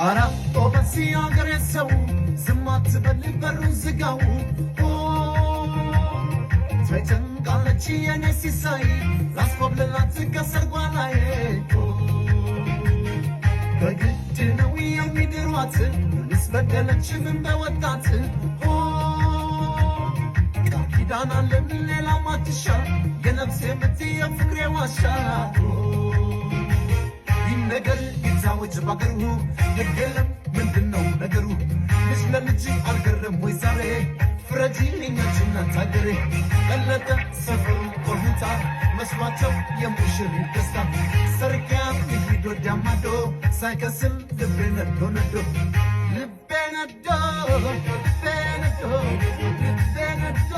Ara obasi agreso zmat belberu zgaw Twetan galachi anesisai las poblat kasergwalay Bagitno yamidrwat nisbadalach min bawatat Kakidana lemlela matisha yenabse mti fikre washa ነገር ይዛወጅ ባገሩ የገለም ምንድነው ነገሩ ልጅ ለልጅ አልገረም ወይ ዛሬ ፍረጂ ነኝና ታገሬ ቀለጠ ሰፈሩ ቆሁታ መስዋዕቸው የሙሽሪ ደስታ ሰርቂያ ይሂዶ ዳማዶ ሳይከስል ልቤ ነዶ ነዶ ልቤ ነዶ ልቤ ነዶ ልቤ ነዶ